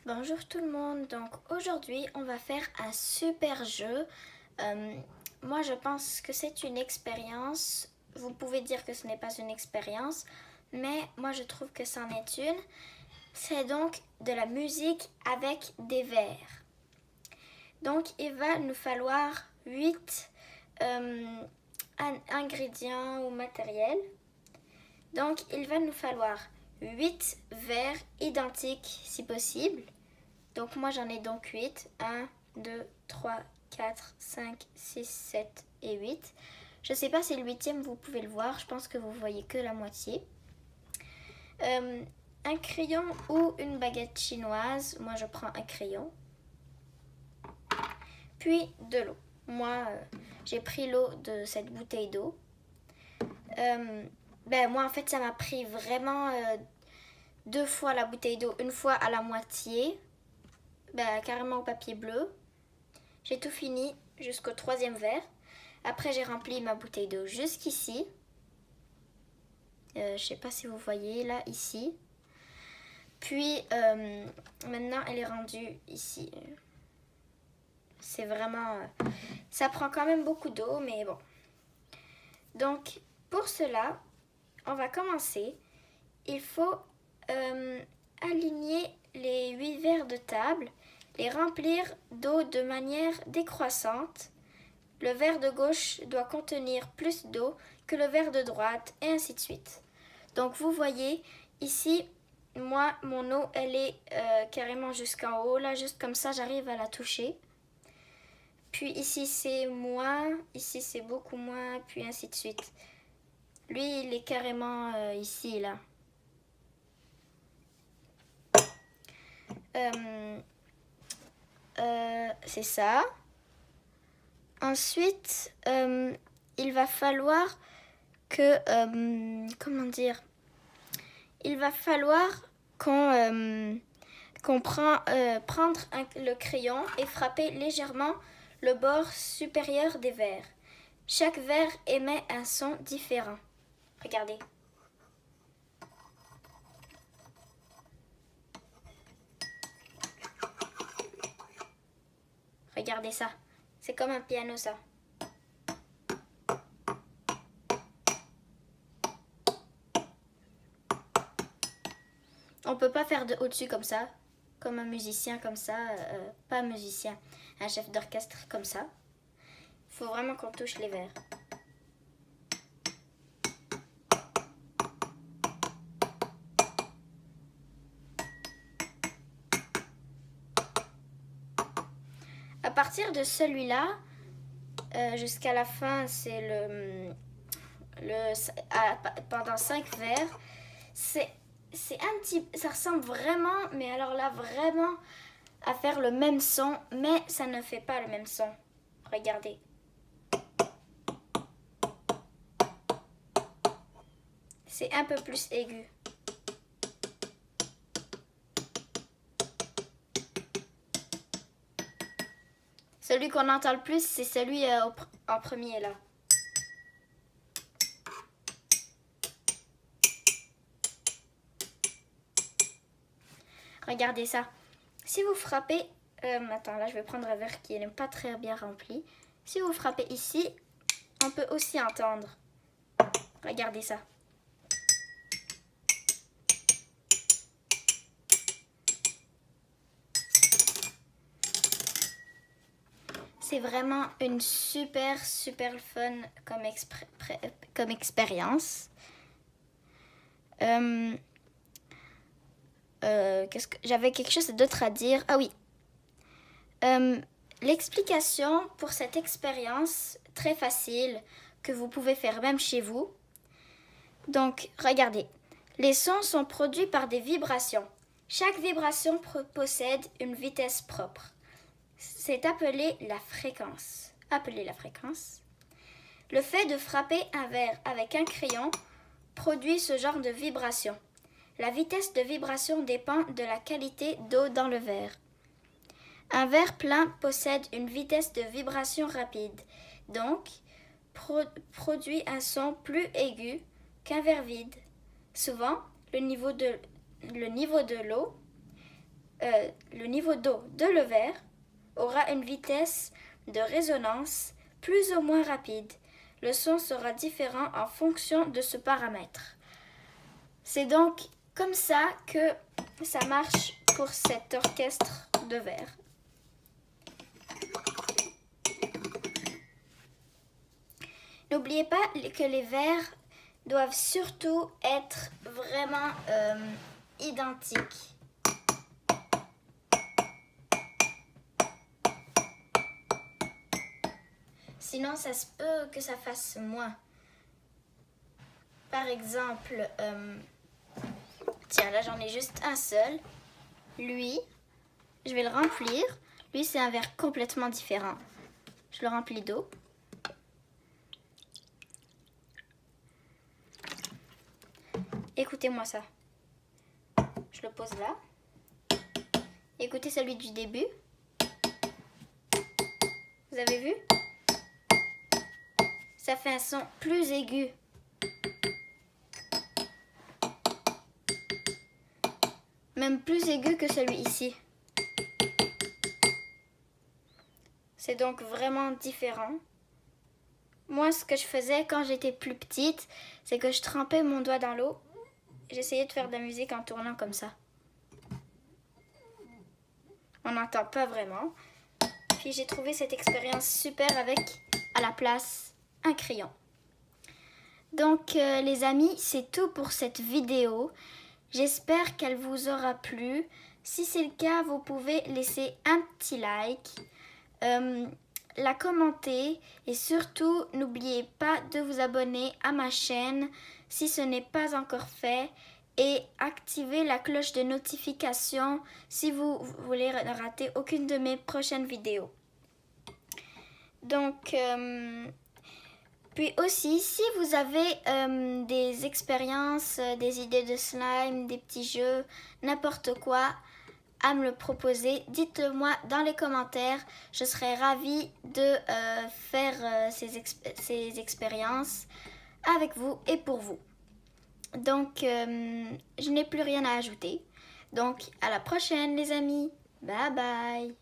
Bonjour tout le monde, donc aujourd'hui on va faire un super jeu. Moi je pense que c'est une expérience, vous pouvez dire que ce n'est pas une expérience, mais moi je trouve que c'en est une. C'est donc de la musique avec des vers. Donc il va nous falloir 8 ingrédients ou matériels. Donc il va nous falloir 8 vers identiques si possible. Donc moi j'en ai donc 8. 1, 2, 3, 4, 5, 6, 7 et 8. Je ne sais pas si le huitième vous pouvez le voir. Je pense que vous voyez que la moitié. Un crayon ou une baguette chinoise. Moi je prends un crayon. Puis de l'eau. Moi j'ai pris l'eau de cette bouteille d'eau. Moi en fait ça m'a pris vraiment 2 fois la bouteille d'eau. Une fois à la moitié. Carrément au papier bleu. J'ai tout fini jusqu'au 3e verre. Après, j'ai rempli ma bouteille d'eau jusqu'ici. Je sais pas si vous voyez, là, ici. Puis, maintenant, elle est rendue ici. C'est vraiment... ça prend quand même beaucoup d'eau, mais bon. Donc, pour cela, on va commencer. Il faut aligner les 8 verres de table, les remplir d'eau de manière décroissante. Le verre de gauche doit contenir plus d'eau que le verre de droite, et ainsi de suite. Donc vous voyez, ici, moi, mon eau, elle est carrément jusqu'en haut. Là, juste comme ça, j'arrive à la toucher. Puis ici, c'est moins. Ici, c'est beaucoup moins. Puis ainsi de suite. Lui, il est carrément ici, là. C'est ça. Ensuite, il va falloir que... comment dire? Il va falloir qu'on prendre le crayon et frapper légèrement le bord supérieur des verres. Chaque verre émet un son différent. Regardez. Regardez ça. C'est comme un piano, ça. On peut pas faire de au-dessus comme ça, comme un musicien comme ça, pas un musicien, un chef d'orchestre comme ça. Il faut vraiment qu'on touche les verres. À partir de celui-là, jusqu'à la fin, c'est pendant 5 verres. C'est un petit, ça ressemble vraiment, mais alors là vraiment à faire le même son, mais ça ne fait pas le même son. Regardez. C'est un peu plus aigu. Celui qu'on entend le plus, c'est celui en premier là. Regardez ça. Si vous frappez... attends, là je vais prendre un verre qui n'est pas très bien rempli. Si vous frappez ici, on peut aussi entendre. Regardez ça. C'est vraiment une super fun comme expérience. J'avais quelque chose d'autre à dire. Ah oui. L'explication pour cette expérience très facile que vous pouvez faire même chez vous. Donc, regardez. Les sons sont produits par des vibrations. Chaque vibration possède une vitesse propre. C'est appelé la fréquence. Le fait de frapper un verre avec un crayon produit ce genre de vibration. La vitesse de vibration dépend de la qualité d'eau dans le verre. Un verre plein possède une vitesse de vibration rapide, donc produit un son plus aigu qu'un verre vide. Souvent, le niveau de l'eau le niveau d'eau de le verre aura une vitesse de résonance plus ou moins rapide. Le son sera différent en fonction de ce paramètre. C'est donc comme ça que ça marche pour cet orchestre de verre. N'oubliez pas que les verres doivent surtout être vraiment identiques. Sinon, ça se peut que ça fasse moins. Par exemple, tiens, là j'en ai juste un seul. Lui, je vais le remplir. Lui, c'est un verre complètement différent. Je le remplis d'eau. Écoutez-moi ça. Je le pose là. Écoutez celui du début. Vous avez vu? Ça fait un son plus aigu. Même plus aigu que celui ici. C'est donc vraiment différent. Moi, ce que je faisais quand j'étais plus petite, c'est que je trempais mon doigt dans l'eau. J'essayais de faire de la musique en tournant comme ça. On n'entend pas vraiment. Puis j'ai trouvé cette expérience super avec, à la place, un crayon. Donc les amis, c'est tout pour cette vidéo. J'espère qu'elle vous aura plu. Si c'est le cas, vous pouvez laisser un petit like, la commenter et surtout n'oubliez pas de vous abonner à ma chaîne si ce n'est pas encore fait et activer la cloche de notification si vous voulez ne rater aucune de mes prochaines vidéos. Donc, puis aussi, si vous avez des expériences, des idées de slime, des petits jeux, n'importe quoi à me le proposer, dites-le-moi dans les commentaires. Je serais ravie de faire ces expériences avec vous et pour vous. Donc, je n'ai plus rien à ajouter. Donc, à la prochaine les amis. Bye bye.